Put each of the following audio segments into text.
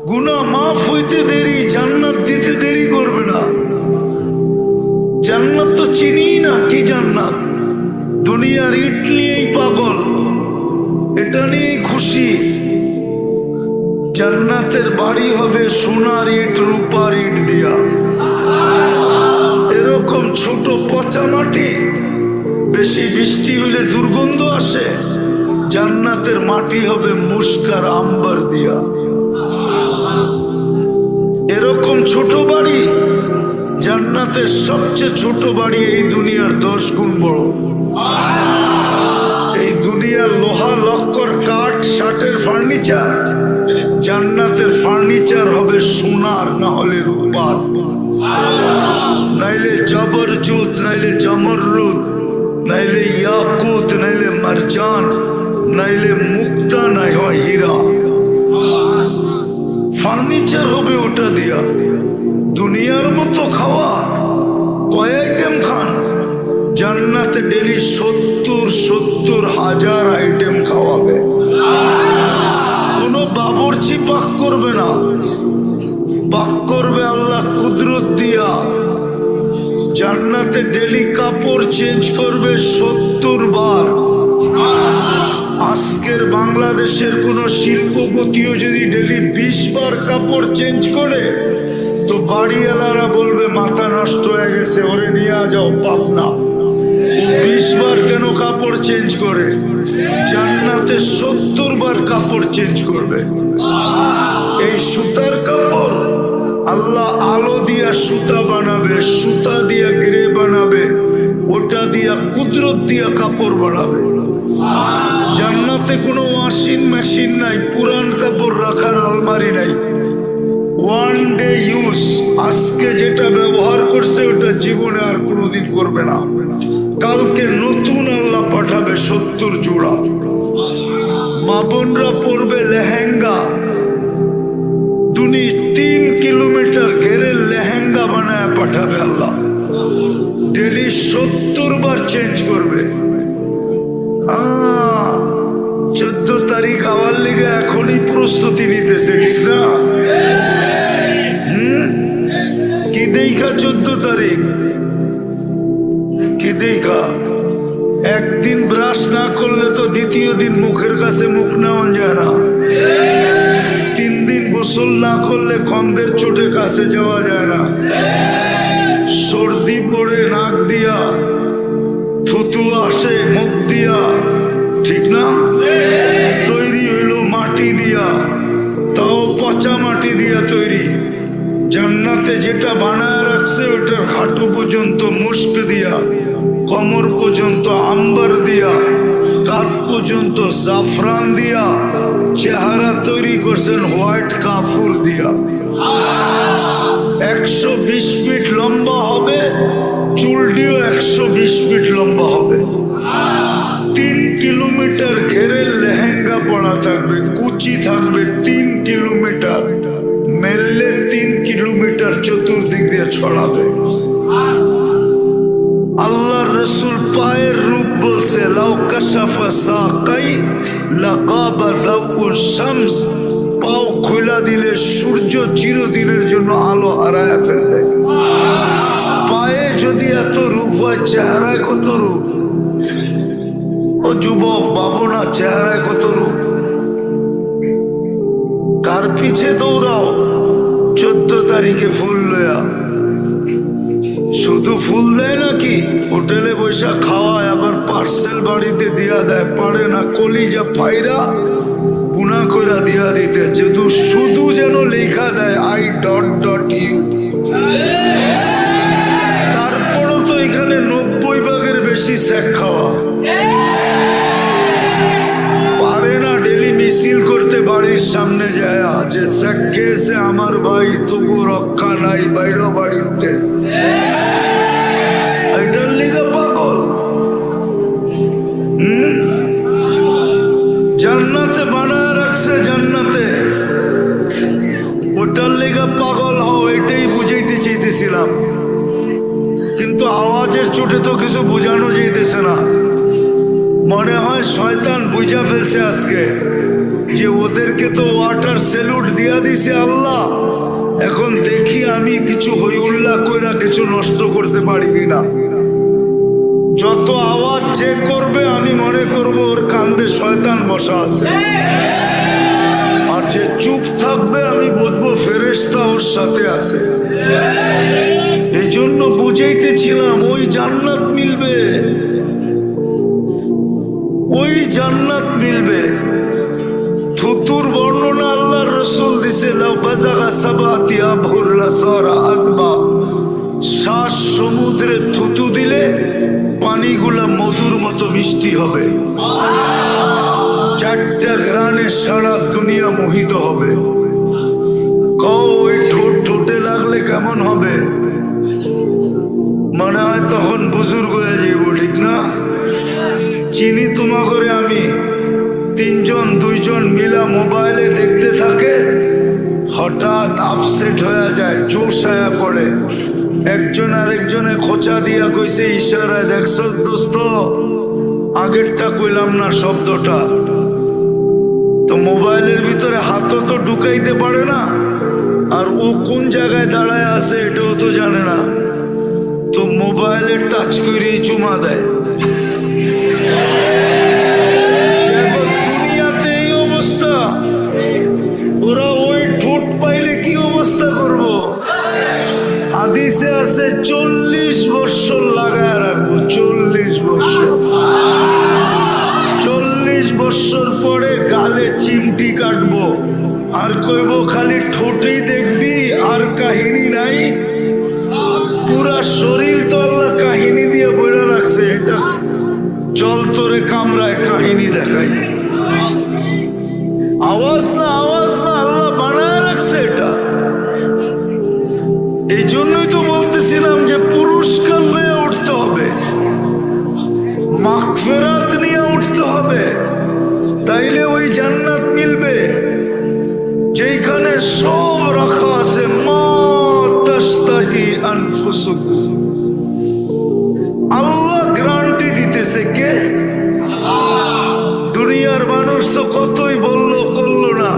গুনাহ মাফ হইতে দেরি, জান্নাত দিতে দেরি করবে না। জান্নাত তো চিনি না, কি জান্নাত? দুনিয়ার ইট নিয়েই পাগল, এটা নিয়েই খুশি। জান্নাতের বাড়ি হবে সোনার ইট, রূপার ইট দিয়া। এরকম ছোট পচা মাটি, বেশি বৃষ্টি হলে দুর্গন্ধ আসে। জান্নাতের মাটি হবে মুস্কার আম্বার দিয়া। এরকম ছোট বাড়ি, জান্নাতের সবচেয়ে ছোট বাড়ি এই দুনিয়ার 10 গুণ বড়। এই দুনিয়ার লোহা লক্কর কাঠ শাটের ফার্নিচার, জান্নাতের ফার্নিচার হবে সোনার, না হলে রূপার, নাইলে জবরজুত, নাইলে জমররুদ, নাইলে ইয়াকুত, নাইলে মারজান, নাইলে মুক্তা, নাই হয় হীরা। ফার্নিচার হবে ওটা দিয়া। দুনিয়ার মতো খাওয়া, কয় আইটেম খান? জান্নাতে ডেলি 70,000 আইটেম খাওয়াবে। কোনো বাবুর্চি পাক করবে না, পাক করবে আল্লাহ কুদরত দিয়া। জান্নাতে ডেলি কাপড় চেঞ্জ করবে 70 বার। আজকের বাংলাদেশের কোন শিল্পপতিও যদি ডেলি 20 বার কাপড় চেঞ্জ করে, তো বাড়িওয়ালারা বলবে মাথা নষ্ট হয়ে গেছে, ওরে নিয়ে যাও পাবনা। 20 বার কেন কাপড় চেঞ্জ করে? জান্নাতে 70 বার কাপড় চেঞ্জ করবে। এই সুতার কাপড় আল্লাহ আলো দিয়া সুতা বানাবে, সুতা দিয়া গ্রে বানাবে, ওটা দিয়া কুদরত দিয়া কাপড় বানাবে। জান্নাতে কোনো ওয়াশিং মেশিন নাই, পুরান কাপড় রাখার আলমারি নাই। ওয়ান ডে ইউজ, আজকে যেটা ব্যবহার করছে ওটা জীবনে আর কোনোদিন করবে না। কালকে নতুন আল্লাহ পাঠাবে 70 জোড়া। মা বোনরা পরবে লেহেঙ্গা, 3 কিলোমিটার ঘেরে লেহেঙ্গা বানায় পাঠাবে আল্লাহ। ডেলি 70 বার চেঞ্জ করবে। 14 তারিখ আওয়ার লিগে এখনই প্রস্তুতি নিতেছে, ঠিক না? কি দেখা 14 তারিখ? কি দেখা? একদিন ব্রাশ না করলে তো দ্বিতীয় দিন মুখের কাছে মুখ নেওয়া যায় না। 3 দিন গোসল না করলে গন্ধের চোটে কাছে যাওয়া যায় না। সর্দি পড়ে নাক দিয়া, থুতু আসে মুখ দিয়া, ঠিক না? তৈরি হইল মাটি দিয়া, তাও পচা মাটি দিয়া তৈরি। জান্নাতে যেটা বানায় রাখছে ওটার হাঁটু পর্যন্ত মুস্ক দিয়া, কোমর পর্যন্ত আম্বার দিয়া, কাঁধ পর্যন্ত জাফরান দিয়া, চেহারা তৈরি করছেন হোয়াইট কাফুর দিয়া। 120 ফিট লম্বা হবে, চুলটিও 120 ফিট লম্বা হবে। 3 কিলোমিটার ঘেরে লেহেঙ্গা পড়া থাকবে, কুচি থাকবে 3 কিলোমিটার, মেললে 3 কিলোমিটার চতুর্দিক দিয়ে ছড়াবে। আল্লাহ রসুল পায়ের রূপ বলছে, লাউ কাশাফা সাকাই লাকাবা যাউল শামস, পাও খোলা দিলে সূর্য চিরদিনের জন্য আলো হারায় ফেলবে। পায়ে যদি এত রূপ হয়, চেহারায় কত রূপ? ও যুবক ভাবো না, চেহারায় কত রূপ? কার পিছে দৌড়াও 14 তারিখে ফুল লয়া? শুধু ফুল দেয় নাকি? হোটেলে বৈশা খাওয়ায়, আবার পার্সেল বাড়িতে দিয়া দেয়। পারে না কলিজা ফাইরা পুনা করে দিয়া দিতে, শুধু যেন লেখা দেয় I.U। তারপরও তো এখানে 90 ভাগের বেশি শেখ খাওয়া। পারে না ডেলি মিছিল করতে বাড়ির সামনে যায় যে শেখ খেয়েছে আমার ভাই, তবু রক্ষা নাই বাইরে বাড়িতে। এটার লিগে পাগল। জান্নাতে বানায় রাখছে, জান্নাতে, ওটার লেগে পাগল হও, এটাই বুঝাইতে চাইতেছিলাম। কিন্তু আওয়াজের চোটে তো কিছু বোঝানো যাইতেছে না। মনে হয় শয়তান বুঝা ফেলছে আজকে। যে ওদেরকে তো ওয়াটার স্যালুট দিয়া দিছে আল্লাহ, এখন দেখি আমি কিছু হই উল্লাহ কইরা কিছু নষ্ট করতে পারি কিনা। যত আওয়াজ যে করবে আমি মনে করব ওর কান্দে শয়তান বসা আছে, আর যে চুপ থাকবে আমি বুঝবো ফেরেশতা ওর সাথে আছে। এই জন্য বুঝাইতেছিলাম ওই জান্নাত মিলবে, ওই জান্নাত মিলবে। থুতুর বর্ণনা আল্লাহর রাসূল দিছে, লাউ বাযাগা সাবাতি আবহুর লাসারা আদবা। শ্বাস সমুদ্রে থুতু দিলে পানিগুলা মধুর মতো মিষ্টি হবে। চারটা গ্রানে সারা দুনিয়া মোহিত হবে। কও ওই ঠোঁট ঠোঁটে লাগলে কেমন হবে? মনে হয় তখন বুজুর্গ হয়ে যাইব, ঠিক না? চিনি তোমা করে আমি তিনজন দুইজন মিলা মোবাইলে দেখতে থাকে, হঠাৎ আপসেট হয়ে যায়, জোশ আয়া পড়ে। একজন আরেকজনে খোঁচা দিয়া কইছে ইশারায়, দেখছস দোস্ত আগেরটা কইলাম না শব্দটা। তো মোবাইলের ভিতরে হাতও তো ঢুকাইতে পারে না, আর ও কোন জায়গায় দাঁড়ায় আছে এটাও তো জানে না। তো মোবাইলের টাচ করেই চুমা দেয়। দুনিয়াতে এই অবস্থা, ওরা ওই ঠোঁট পাইলে কি অবস্থা করব? হাদিসে আছে 40 বছর লাগায় রাখবো, 40 বছর। 40 বছর পরে গালে চিমটি কাটবো, আর কইব খালি ঠোঁটেই দেখবি, আর কাহিনী নাই। পুরা শরীর তো আল্লাহ কাহিনী দিয়ে বইরা রাখছে, এটা জল তোরে কামড়ায় কাহিনী দেখাই। আওয়াজ না আওয়াজ না, আল্লাহ বানায় রাখছে এটা। এই জন্যই তো বলতেছিলাম যে পুরস্কার নিয়ে উঠতে হবে, মাগফিরাত নিয়ে উঠতে হবে, তাইলে ওই জান্নাত মিলবে যেখানে সব রাখা আছে। মা তাশতাহি আনফুসুকুম, আল্লাহ গ্যারান্টি দিতেছে। কে? দুনিয়ার মানুষ তো কতই বললো, করলো না।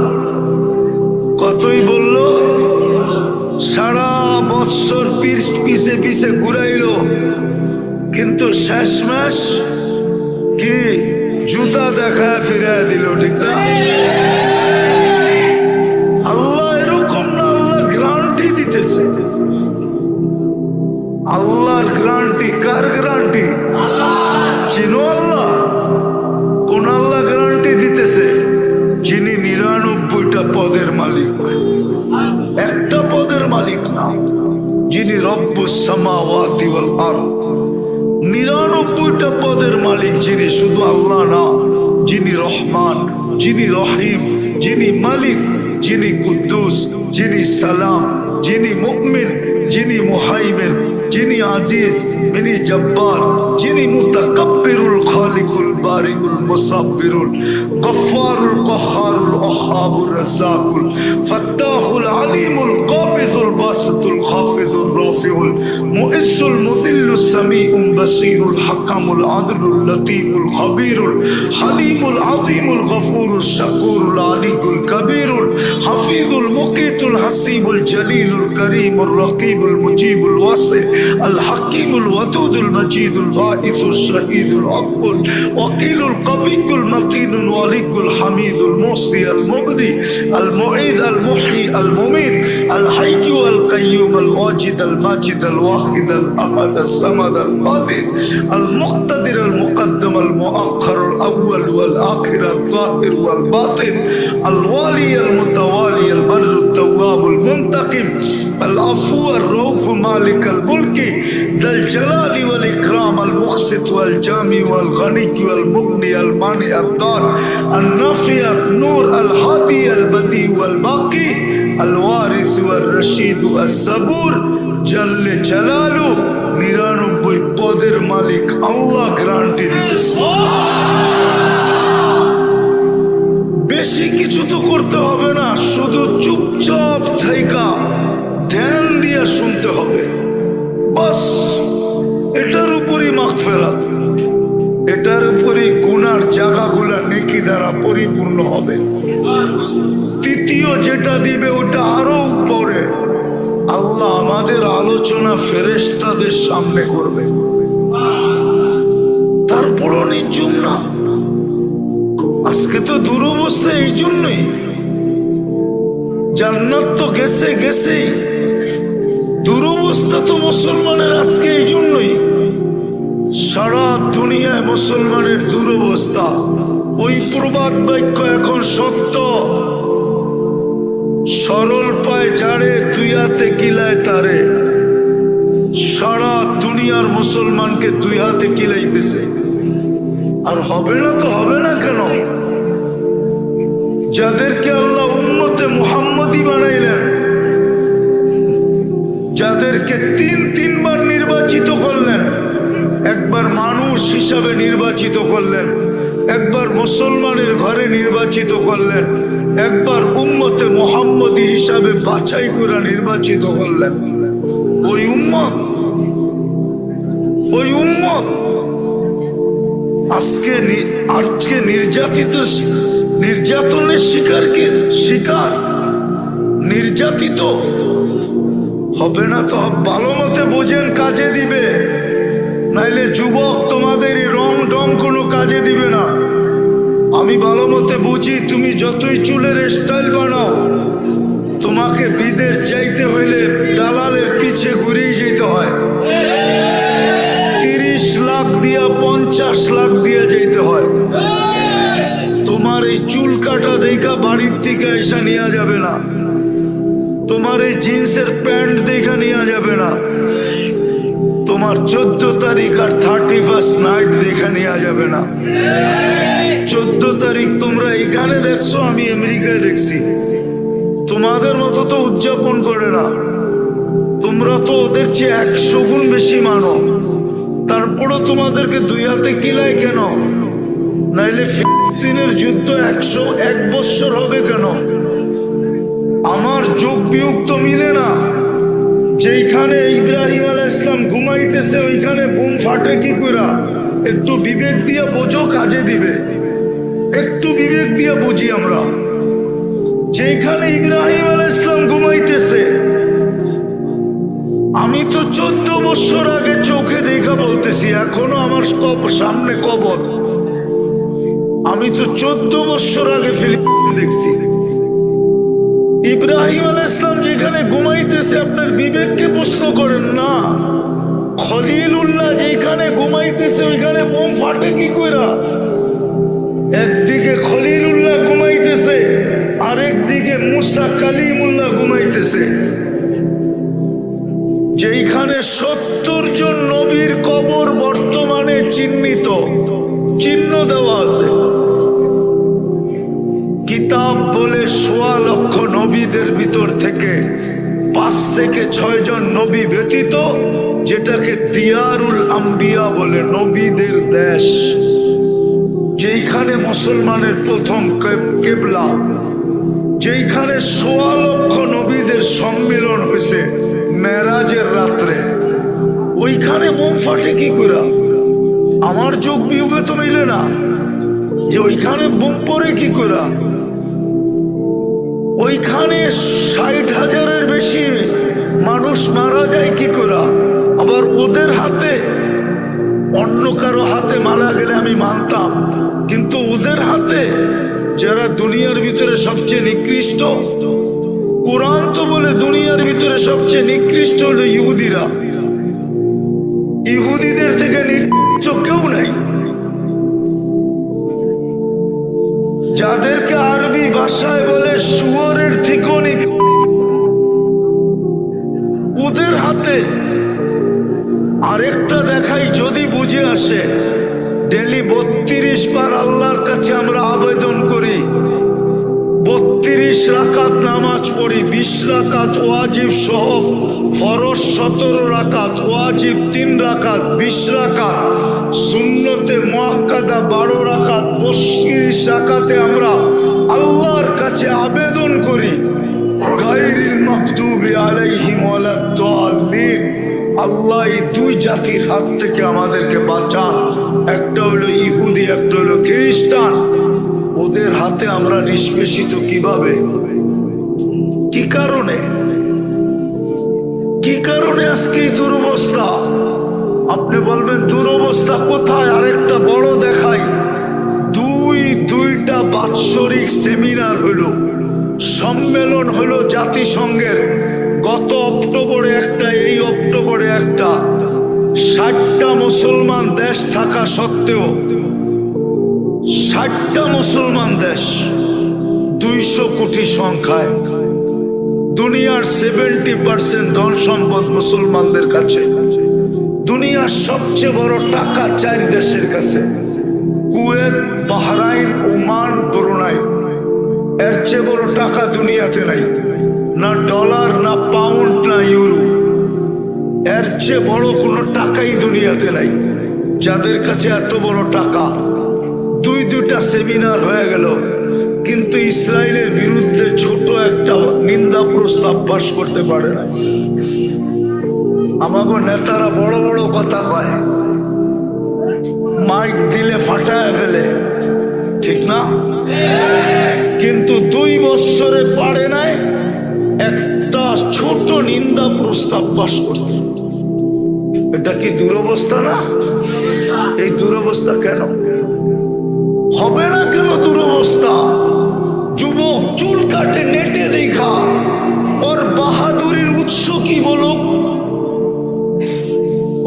কতই বললো, সারা বৎসর পিছে পিছে ঘুরাইলো, কিন্তু শেষমেশ কি জুতা দেখা ফিরাই দিল, ঠিক না? আল্লাহ এরকম না, আল্লাহ গ্যারান্টি দিতেছে। আল্লাহর গ্যারান্টি। কার গ্যারান্টি? চিনো আল্লাহ? কোন আল্লাহ গ্যারান্টি দিতেছে? যিনি 99টা পদের মালিক, একটা পদের মালিক না। যিনি রব্বুস সামাওয়াতি ওয়াল আরদ, 99টা পদের মালিক যিনি, শুধু আল্লাহ না। যিনি রহমান, যিনি রহিম, যিনি মালিক, যিনি কুদ্দুস, যিনি সালাম, যিনি মুমিন, যিনি মুহাইমিন, যিনি আজিজ, যিনি জব্বার, যিনি মুতাকাব্বিরুল খালিকুল বারিকুল মুসাব্বিরুল গফফারুল কহ্হারুল ওয়াহ্হাবুর রাজ্জাকুল ফাত্তাহুল আলিমুল কাবিদুল বাসিতুল খাফিদুর রাফিউল মুইজ্জুল মুদিল্লুস সামিউল বাসীরুল হাকামুল আদলুল লতীফুল খবীরুল হালিমুল আযীমুল গফুরুশ শাকুরুল আলিকুল কবীরুল হাফিজুল মুকিতুল হাসিবুল জলিলুল করিমুর রকিবুল মুজিবুল ওয়াসি আল হাকিমুল ওয়াদুদুল মজিদুল বাঈসুল শহীদুল আকবুল ওয়াকিলুল কবিকুল মতিনুল ওয়ালিকুল হামিদুল মুহসি আল মুবদি আল মুঈদ আল মুহয়ি আল মুমীত আল হাইয়্যু আল কাইয়্যুম আল ওয়াজিদ আল মাজিদ আল ওয়াহিদ আল আহাদ আল সামাদ আল কাদির আল মুক্তাদির আল মুকদ্দম আল মুআখ্খার আল আউয়াল ওয়াল আখির আল যাহির ওয়াল বাতিন আল ওয়ালি আল মুতাওয়ালি আল বার আল তাওয়াব আল মুনতাকিম আল আফু আর রউফ মালিক আল মুলকি যাল জালালি ওয়াল ইকরাম আল মুকসিত ওয়াল জামি ওয়াল গনি ওয়াল মুগনি আল মানি আল দার আল নাফি আল নূর আল হাদি আল বদি ওয়াল বাকি আল ওয়ারিস ওয়াল রশিদ ওয়াল সাবুর জাল্লে জালালু 99 পদের মালিক আল্লাহ গ্যারান্টি দিতেছে। বেশি কিছু তো করতে হবে না, শুধু চুপচাপ থাইকা ধ্যান দিয়ে শুনতে হবে, বাস। এটার উপরই মাগফিরাত, এটার উপরই গুনাহ গুনার জায়গাগুলা নেকি দ্বারা পরিপূর্ণ হবে। তৃতীয় যেটা দিবে ওটা আরো উপরে, আল্লাহ আমাদের আলোচনা ফেরেশতাদের সামনে করবে, তারপরও নিচুম না। আজকে তো দুরবস্থা এই জন্যই, জান্নাত তো গেছে গেছেই, দুরবস্থা তো মুসলমানের আজকে এই জন্যই। সারা দুনিয়ায় মুসলমানের দুরবস্থা। ওই প্রবাদ বাক্য এখন সত্য, সরল পায় যারে দুই হাতে কিলায় তারে। সারা দুনিয়ার মুসলমানকে দুই হাতে কিলাইতেছে। আর হবে না তো হবে না কেন? যাদেরকে আল্লাহ উম্মতে মুহাম্মদী বানাইলেন, যাদেরকে তিনবার নির্বাচিত করলেন, একবার মানুষ হিসাবে নির্বাচিত করলেন, একবার মুসলমানের ঘরে নির্বাচিত করলেন, একবার উম্মতে মুহাম্মদী হিসাবে বাছাই করে নির্বাচিত করলেন। ওই উম্মত আজকে নির্যাতনের শিকার নির্যাতিত হবে না তো? ভালো মতে বোঝেন, কাজে দিবে, নাইলে যুবক তোমাদের রং ডং কোনো কাজে দিবে না। আমি ভালো মতে বুঝি, তুমি যতই চুলের স্টাইল বানাও, তোমাকে বিদেশ যাইতে হইলে দালালের পিছে ঘুরেই যেতে হয়। 30 লাখ দিয়া 50 লাখ দিয়া যেতে হয়। তোমার এই চুল কাটা দেখা বাড়ির থেকে এসা নেওয়া যাবে না, তোমার এই জিন্সের প্যান্ট দেখা নেওয়া যাবে না, তোমার 14 তারিখ আর 31 নাইট দেখা নেওয়া যাবে না। 14 তারিখ তোমরা এখানে দেখছো, আমি আমেরিকায় দেখছি। তোমাদের মতো তো উদযাপন করে না, তোমরা তো ওদের চেয়ে 100 গুণ বেশি মানো। তারপরও তোমাদেরকে দুই হাতে কিলায় কেন? নাইলে ফিলিস্তিনের যুদ্ধ 101 বছর হবে কেন? আমার যোগ বিয়োগ তো মিলে না। যেখানে ইব্রাহিম আলাইহিস সালাম ঘুমাইতেছে ওইখানে বোম ফাটে কি করে? একটু বিবেক দিয়ে বোঝো, কাজে দিবে। একটু বিবেক দিয়ে বুঝি আমরা। যেখানে ইব্রাহিম আলাইহিস সালাম ঘুমাইতেছে, আমি তো 14 বছর আগে চোখে দেখা বলতেছি, এখনো আমার সামনে কবর। আমি তো 14 বছর আগে ফিলিস্তিন দেখছি। ইব্রাহিম আলাইহিস সালাম যেখানে ঘুমাইতেছে, আপনার বিবেককে প্রশ্ন করেন না। খলিলুল্লাহ যেখানে ঘুমাইতেছে ওইখানে বোম ফাটে কি কইরা? একদিকে খলিলুল্লাহ ঘুমাইতেছে, আরেকদিকে মুসা কালিমুল্লাহ ঘুমাইতেছে। যেখানে 70 জন নবীর কবর বর্তমানে চিহ্ন দেওয়া আছে। কিতাব বলে 1.25 লক্ষ নবীদের ভিতর থেকে 5 থেকে 6 জন নবী ব্যতীত, যেটাকে দিয়ারুল আম্বিয়া বলে, নবীদের দেশ, যেখানে মুসলমানের প্রথম কেবলা, যেখানে 1.25 লক্ষ নবীদের সম্মিলন হয়েছে মেরাজের রাত্রে, ওইখানে বোম ফাটে কি করে? আমার যোগ বিয়োগে তো মিলে না যে ওইখানে বোম পড়ে কি করে। ওইখানে 60,000-এর বেশি মানুষ মারা যায় কি করে? আবার ওদের হাতে, অন্য কারো হাতে মারা গেলে আমি মানতাম, কিন্তু ওদের হাতে, যারা দুনিয়ার ভিতরে সবচেয়ে নিকৃষ্ট, কোরআন তো বলে দুনিয়ার ভিতরে সবচেয়ে নিকৃষ্ট হলো ইহুদিরা। ইহুদিদের থেকে নিকৃষ্ট কেউ নাই। যাদেরকে আরবি ভাষায় বলে শুয়োরের থেকেও ওদের হাতে। আরেকটা দেখাই, যদি বুঝে আসে, ডেলি 32 বার আল্লাহর কাছে আমরা আবেদন করি, 32 রাকাত নামাজ পড়ি, 20 রাকাত ওয়াজিব সহ, ফরজ 17 রাকাত, ওয়াজিব 3 রাকাত, 20 রাকাত, সুন্নতে মুআক্কাদা 12 রাকাত, 32 রাকাতে আমরা আল্লাহর কাছে আবেদন করি, গায়রিল মাগদুবি আলাইহিম ওয়ালাদ দাল্লিন, আল্লাহ এই 2 জাতির হাত থেকে আমাদেরকে বাঁচান। একটা হলো ইহুদি, ইহুদি, একটা হলো খ্রিস্টান। ওদের হাতে আমরা নিষ্পেষিত কিভাবে? কি কারণে? কি কারণে আজকে এই দুরবস্থা? আপনি বলবেন দুরবস্থা কোথায়? আরেকটা বড় দেখাই। দুইটা বাৎসরিক সেমিনার হলো, সম্মেলন হলো জাতিসংঘের। গত অক্টোবরে একটা, এই অক্টোবরে একটা। 60টা মুসলমান দেশ থাকা সত্ত্বেও, 60টা মুসলমান দেশ, 200 কোটি সংখ্যায়, দুনিয়ার 70% ধন সম্পদ মুসলমানদের কাছে। দুনিয়ার সবচেয়ে বড় টাকা 4 দেশের কাছে: কুয়েত, বাহরাইন, ওমান, ব্রুনাই। এর চেয়ে বড় টাকা দুনিয়াতে নাই, না ডলার, না পাউন্ড, না ইউরো। এর চেয়ে বড় কোনো টাকাই দুনিয়াতে নাই। যাদের কাছে এত বড় টাকা, দুইটা সেমিনার হয়ে গেল, কিন্তু ইসরায়েলের বিরুদ্ধে ছোট একটা নিন্দা প্রস্তাব পাশ করতে পারে না। আমাকে নেতারা বড় বড় কথা কয়, মাইক দিলে ফাটায় ফেলে, ঠিক না? কিন্তু 2 বছরে পারে নাই একটা ছোট নিন্দা প্রস্তাব পাশ করতে। এটা কি দুরবস্থা না? এই দুরবস্থা কেন হবে না? কেন দুরবস্থা? যুবক চুল কাটে নেটে দেখা, ওর বাহাদুরির উৎস কি বলো?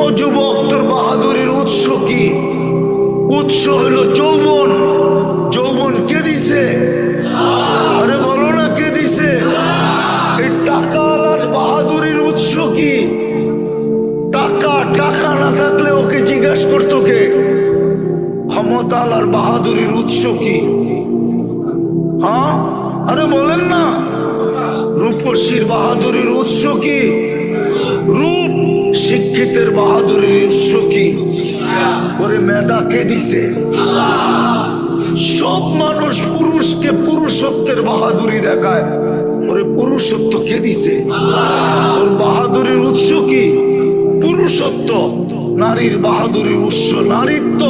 ও যুবক, তোর বাহাদুরির উৎস কি? উৎস হলো যৌবন। যৌবন কে দিছে? আরে বলো না, কে দিছে? এই টাকা আর বাহাদুরির উৎস কি? টাকা না থাকলে ওকে জিজ্ঞাসা করতো কে? ক্ষমতা আর বাহাদুরির উৎস কি? হ্যাঁ, আরে বলেন না। রূপসীর বাহাদুরির উৎস কি? রূপ। শিক্ষিতের বাহাদুরির উৎস কি? ওরে মেধা কে দিছে? সব মানুষ পুরুষকে পুরুষত্বের বাহাদুরি দেখায়, ওরে পুরুষত্ব কে দিছে? ওর বাহাদুরির উৎস কি? পুরুষত্ব। নারীর বাহাদুরির উৎস নারীত্ব।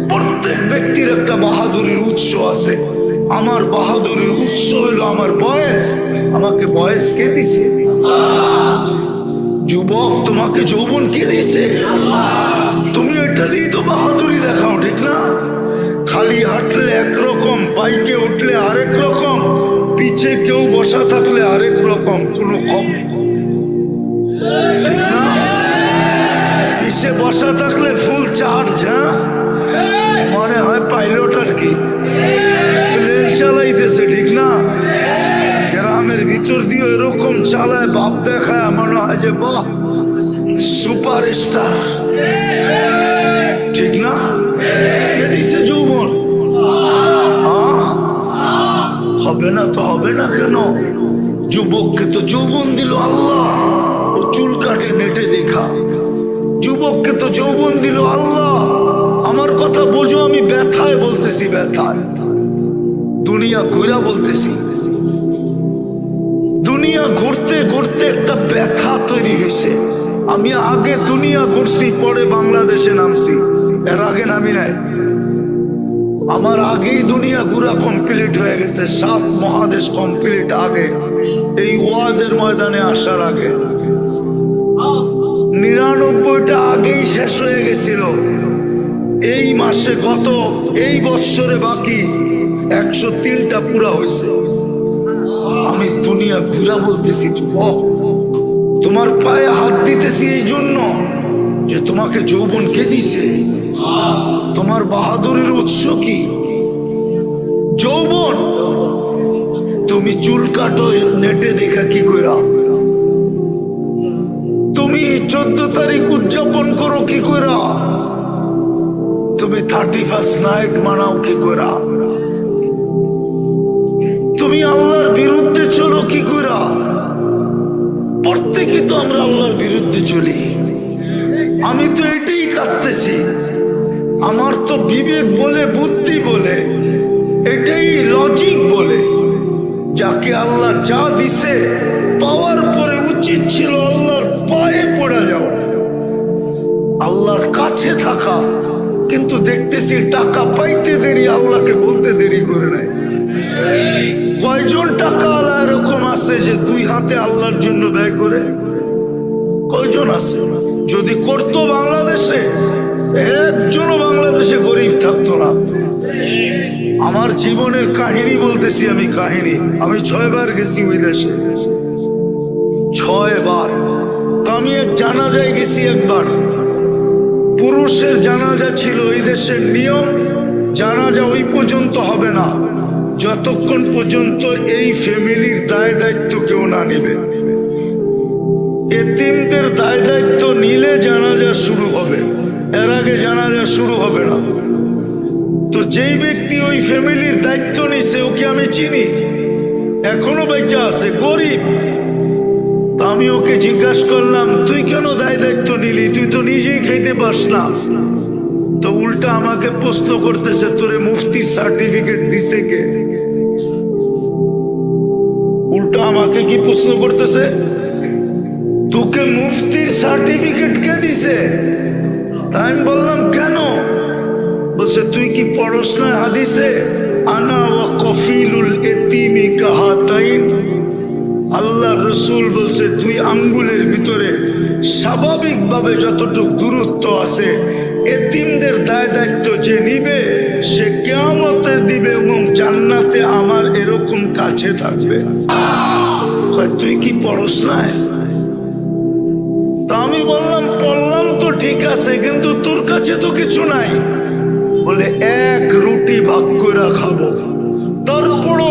প্রত্যেক ব্যক্তির একটা বাহাদুরির উৎস আছে। আমার বাহাদুরির উৎস হলো আমার বয়স। আমাকে বয়স কে দিছে? যুবক, তোমাকে যৌবন কে দিছে? তুমি এটা দিয়ে তো বাহাদুরি দেখাও, ঠিক না? খালি হাঁটলে একরকম, বাইকে উঠলে আরেক রকম, পিছে কেউ বসা থাকলে আরেক রকম, কোনো কম, ঠিক না? পিছে বসা থাকলে ফুল চার্জ। হ্যাঁ, মনে হয় পাইলট আর কি, প্লেন চালাইতেছে, ঠিক না? গ্রামের ভিতর দিয়ে এরকম চালায়, বাপ দেখায়, মনে হয় যে বাহ, সুপার স্টার, ঠিক না? কে দিছে যৌবন? হবে না তো হবে না কেন? যুবককে তো যৌবন দিল আল্লাহ। ও চুল কাটে নেটে দেখা। যুবককে তো যৌবন দিল আল্লাহ। আমার কথা বোঝো, আমি ব্যথায় বলতেছি, ব্যথায়। দুনিয়া ঘুরা বলতেছি। দুনিয়া ঘুরতে ঘুরতে একটা ব্যথা তৈরি হয়েছে। আমি আগে দুনিয়া ঘুরছি, পরে বাংলাদেশে নামছি, এর আগে নামি নাই। আমার আগেই দুনিয়া ঘুরা কমপ্লিট হয়ে গেছে। 7 মহাদেশ কমপ্লিট আগে, এই ওয়াজের ময়দানে আসার আগে। 99টা আগেই শেষ হয়ে গেছিল। এই মাসে, এই বৎসরে বাকি 103টা পুরা হয়েছে। আমি দুনিয়া ঘুরা বলতেছি। যুবক, তোমার পায়ে হাত দিতেছি এই জন্য যে তোমাকে যৌবন কে দিছে? তোমার বাহাদুরের উৎস কি? যৌবন। তুমি চুল কাটো নেটে দেখা কি কইরা? তুমি 14 তারিখ উদযাপন করো কি কইরা? তুমি 31st নাইট মানাও কি কইরা? তুমি আল্লাহর বিরুদ্ধে চলো কি কইরা? প্রত্যেকে তো আমরা আল্লাহর বিরুদ্ধে চলি। আমি তো এটাই কাঁদতেছি। আমার তো বিবেক বলে, বুদ্ধি বলে, এটাই লজিক বলে, যাকে আল্লাহ যা দিছে পাওয়ার পরে উচিত ছিল আল্লাহর পায়ে পড়ে যাওয়া, আল্লাহর কাছে থাকা, কিন্তু দেখতেছি টাকা পাইতে দেরি, আল্লাহকে বলতে দেরি করে নাই। কয়জন টাকা আলা এরকম আছে যে 2 হাতে আল্লাহর জন্য ব্যয় করে? কয়জন আছে? যদি করতো বাংলাদেশে, একজনও বাংলাদেশে গরিব থাকতো না। আমার জীবনের কাহিনী বলতেছি আমি, কাহিনী। আমি 6 বার গেছি ওই দেশে, 6 বার। তো আমি এক জানাজায় গেছি একবার, পুরুষের জানাজা ছিল। ওই দেশের নিয়ম, জানাজা ওই পর্যন্ত হবে না যতক্ষণ পর্যন্ত এই ফ্যামিলির দায় দায়িত্ব কেউ না নিবে। এতিমদের দায় দায়িত্ব নিলে জানাজা শুরু হবে, এর আগে জানাজা শুরু হবে না। তো যেই ব্যক্তি ওই ফ্যামিলির দায়িত্ব নিছে ওকে আমি চিনি, এখনো বেঁচে আছে, গরিব। তা আমি ওকে জিজ্ঞাসা করলাম, তুই কেন দায় দায়িত্ব নিলি? তুই তো নিজেই খাইতে পাস না। তো উল্টা আমাকে প্রশ্ন করতেছে, তোরে মুফতির সার্টিফিকেট দিছে কে? উল্টা আমাকে কি প্রশ্ন করতেছে, তোকে মুফতির সার্টিফিকেট কে দিছে? তাই আমি বললাম কেন? বলছে, তুই কি পড়স না হাদিসে, আনা ওয়া কফিলুল এতিমি কাহাতাইন? আল্লাহ রসুল বলছে 2 আঙ্গুলের ভিতরে স্বাভাবিকভাবে যতটুকু দূরত্ব আছে, এতিমদের দায় দায়িত্ব যে নিবে সে কিয়ামতে দিবে এবং জান্নাতে আমার এরকম কাছে থাকবে। তুই কি পড়স না? তা আমি বললাম, পড়লাম তো ঠিক আছে, কিন্তু তোর কাছে তো কিছু নাই। বলে, 1 রুটি ভাগ করে খাবো, তারপরও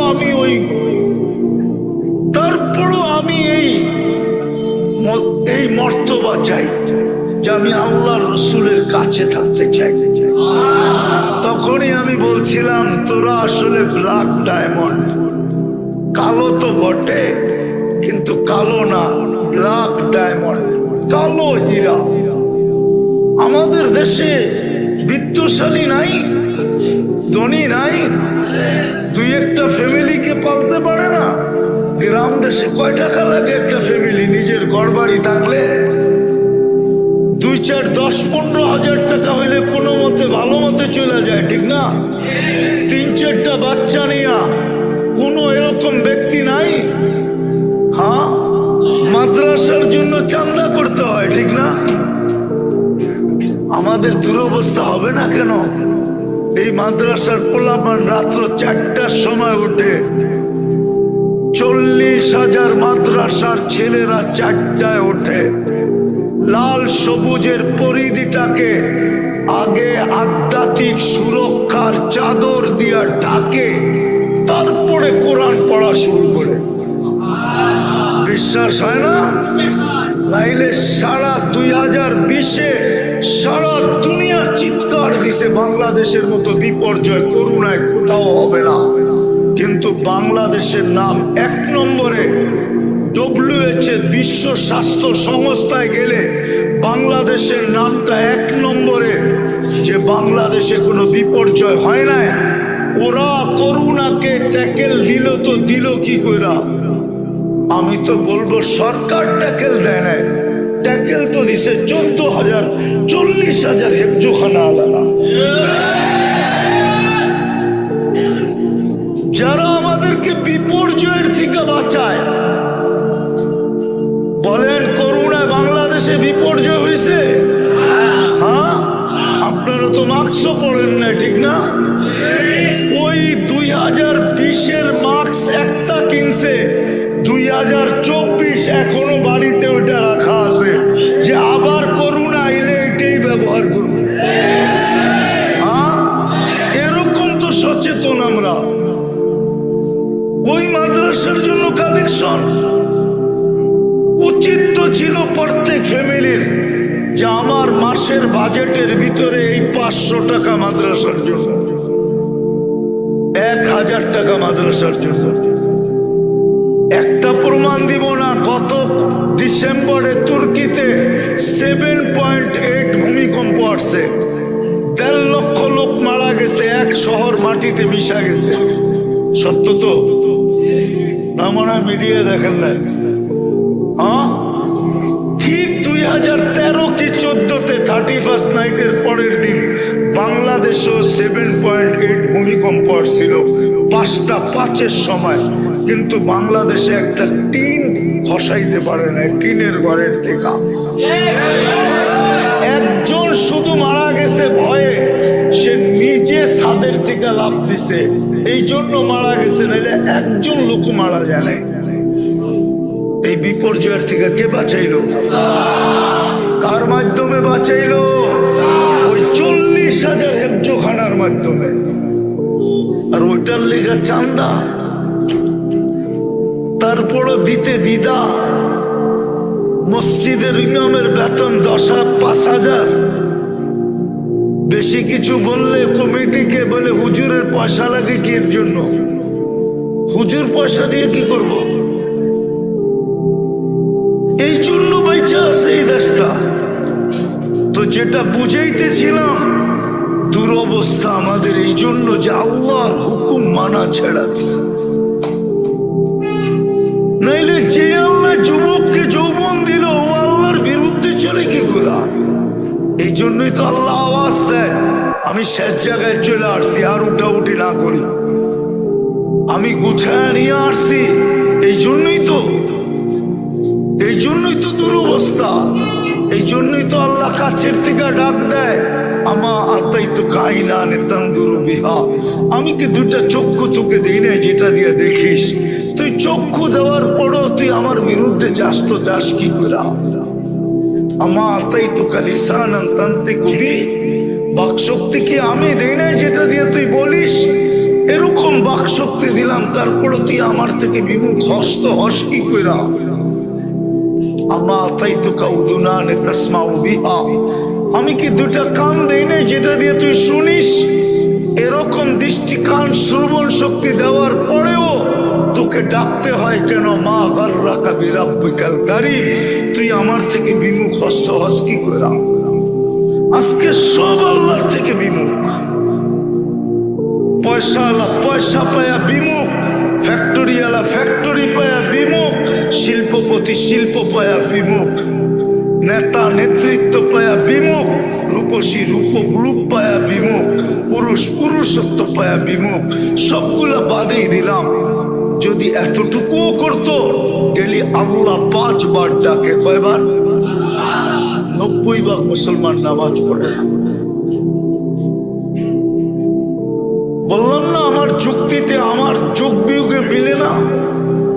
আমি এই মর্তবা চাই যে আমি আল্লাহ রসুলের কাছে থাকতে চাই। তখনই আমি বলছিলাম, তোরা আসলে ব্ল্যাক ডায়মন্ড। কালো তো বটে, কিন্তু কালো না, ব্ল্যাক ডায়মন্ড, কালো হীরা। আমাদের দেশে বিত্তশালী নাই, ধনী নাই, 2-1টা ফ্যামিলিকে পালতে পারে না। গ্রাম দেশে কয় টাকা লাগে একটা ফ্যামিলি? নিজের ঘর বাড়ি থাকলে 2, 4, 10, 15 হাজার টাকা হইলে কোনো মতে ভালো মতে চলে যায়, ঠিক না? 3-4টা বাচ্চা নিয়া কোনো এরকম ব্যক্তি নাই? হ্যাঁ, মাদ্রাসার জন্য চান্দা করতে হয়, ঠিক না? আমাদের দুরবস্থা হবে না কেন? এই মাদ্রাসার পোলাপান রাত্র 4টার সময় উঠে, 40,000 মাদ্রাসার ছেলেরা 4টায় ওঠে, লাল সবুজের পরিধিটাকে আগে আধ্যাত্মিক সুরক্ষার চাদর দিয়া ঢাকে, তারপরে কোরআন পড়া শুরু করে। বিশ্বাস হয় না? নাইলে সারা 2020-এ সারা দুনিয়া চিৎকার দিছে, বাংলাদেশের মতো বিপর্যয় করুণায় কোথাও হবে না। কিন্তু বাংলাদেশের নাম 1 নম্বরে। WHO বিশ্ব স্বাস্থ্য সংস্থায় গেলে বাংলাদেশের নামটা 1 নম্বরে, যে বাংলাদেশে কোনো বিপর্যয় হয় নাই। ওরা করোনাকে ট্যাকেল দিল, তো দিল কি কইরা? আমি তো বলবো সরকার ট্যাকেল দেয় নাই, ট্যাকেল তো দিছে 14,000 40,000 হেফজোখানা আলাদা, যারা আমাদেরকে বিপর্যয়ের থেকে বাঁচায়। বলেন, করোনায় বাংলাদেশে বিপর্যয় হয়েছে? হ্যাঁ, আপনারা তো মাস্কও পড়েন না, ঠিক না? ওই 2020-এর মাস্ক একটা কিনছে, 2024 এখনো বাড়িতে ওটা রাখা আছে, যে আবার করোনা এলে এটাই ব্যবহার করব। এরকম তো সচেতন আমরা। ওই মাদ্রাসার জন্য কালেকশন উচিত তো ছিল প্রত্যেক ফ্যামিলির, যে আমার মাসের বাজেটের ভিতরে এই 500 টাকা মাদ্রাসার জন্য, 1000 টাকা মাদ্রাসার জন্য। একটা প্রমাণ দিব না, গত ডিসেম্বরে তুর্কিতে 7.8 ভূমিকম্প আসছে, 1.5 লক্ষ লোক মারা গেছে, 1 শহর মাটিতে মিশা গেছে। সত্য তো না? মনে হয় মিডিয়া দেখেন না। ঠিক 2013 কি 14-তে 31st নাইটের পরের দিন বাংলাদেশেও 7.8 ভূমিকম্প আসছিল 5টা 5-এর সময়, কিন্তু বাংলাদেশে একটা টিন খসাইতে পারে না, টিনের ঘরের থেকে। একজন শুধু মারা গেছে ভয়ে, সে নিজে ছাদের থেকে লাফ দিছে, এই জন্য মারা গেছে, নাহলে একজন লোক মারা যায় না। এই বিপর্যয়ের থেকে কে বাঁচাইলো? কার মাধ্যমে বাঁচাইলো? ওই 40,000 হেফজোখানার মাধ্যমে। আর ওইটার লেগে চান্দা, তারপরও দিতে দ্বিধা। মসজিদের ইমামের বেতন 5,000, বেশি কিছু বললে কমিটিকে বলে হুজুরের পয়সা লাগে কি এর জন্য? হুজুর পয়সা দিয়ে কি করব? এই জন্য বেঁচে আছে এই দেশটা। তো যেটা বুঝাইতেছিলাম, দুরবস্থা আমাদের এই জন্য যে আল্লাহর হুকুম মানা ছেড়া দিছে। নাইলে যে আল্লাহ যুবককে যৌবন দিল, ও আল্লাহর বিরুদ্ধে চলে কি করা? এই জন্যই তো আল্লাহ আওয়াজ দেয়, আমি শেষ জায়গায় চলে আসছি, আর উঠাউঠি না করি, আমি গুছায় নিয়ে আসছি। এই জন্যই তো দুরবস্থা। এই জন্যই তো আল্লাহ কাছের থেকে ডাক দেয়, আমা আতাই তো খাই না তন্দুরু বিহা, আমি কি দুটা চক্ষু তোকে দেই না যেটা দিয়ে দেখিস? তুই চক্ষু দেওয়ার পরও তুই আমার বিরুদ্ধে যাস, তো যাস কি করে? আমা আতাই তো কালিসান বাক শক্তি কি আমি দেই না যেটা দিয়ে তুই বলিস? এরকম বাক শক্তি দিলাম, তারপরও তুই আমার থেকে বিমুখ হস, তো হস কি করে? আমি কি দুটা কান দেই নাই যেটা দিয়ে তুই শুনিস? এরকম দৃষ্টি, কান, শ্রবণ শক্তি দেওয়ার পরেও তোকে ডাকতে হয় কেন? মা গাররাকা বিরাব্বিকাল কারীম, তুই আমার থেকে বিমুখ হস্ত হস কি করে? আজকে সব আল্লাহর থেকে বিমুখ। পয়সাওয়ালা পয়সা পায়া বিমুখ, ফ্যাক্টরিওয়ালা ফ্যাক্টরি পায়া বিমুখ, শিল্পপতি শিল্প পায়া বিমুখ, নেতা নেতৃত্ব পায়া বিমুখ, রূপসী রূপ পায়া বিমুখ, পুরুষ পুরুষত্ব পায়া বিমুখ। সবগুলা বাদেই দিলাম। যদি এতটুকুও করতো, ডেলি আল্লাহ 5 বার ডাকে। কয়বার? 90 ভাগ মুসলমান নামাজ পড়ে না। বললাম না, আমার যুক্তিতে, আমার যোগ বিয়োগে মিলে না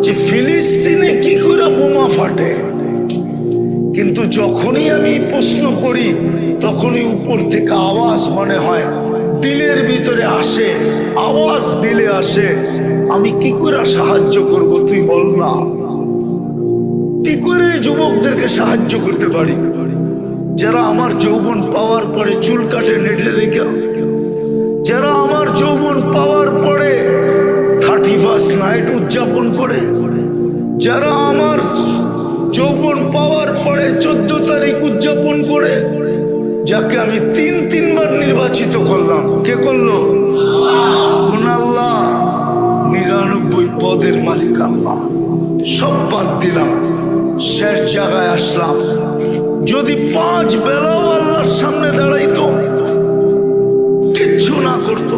যে ফিলিস্তিনে কি করে বোমা ফাটে। কিন্তু যখনই আমি প্রশ্ন করি, তখনই উপর থেকে আওয়াজ মনে হয় দিলের ভিতরে আসে, আওয়াজ দিলে আসে। আমি কি করে সাহায্য করব? তুই বল না, কি করে যুবকদেরকে সাহায্য করতে পারি যারা আমার যৌবন পাওয়ার পরে চুল কাটে নেটে রেখে, যারা আমার যৌবন পাওয়ার পরে 31st নাইট উদযাপন করে, যারা আমার যৌবন পাওয়ার পরে 14 তারিখ উদযাপন করে, যাকে আমি 3 বার নির্বাচিত করলাম। কে করলো? আল্লাহ। 99 পদের মালিক আল্লাহ। সব বাদ দিলাম, শেষ জায়গায় আসলাম। যদি 5 বেলাও আল্লাহর সামনে দাঁড়াইতো, কিচ্ছু না করতো,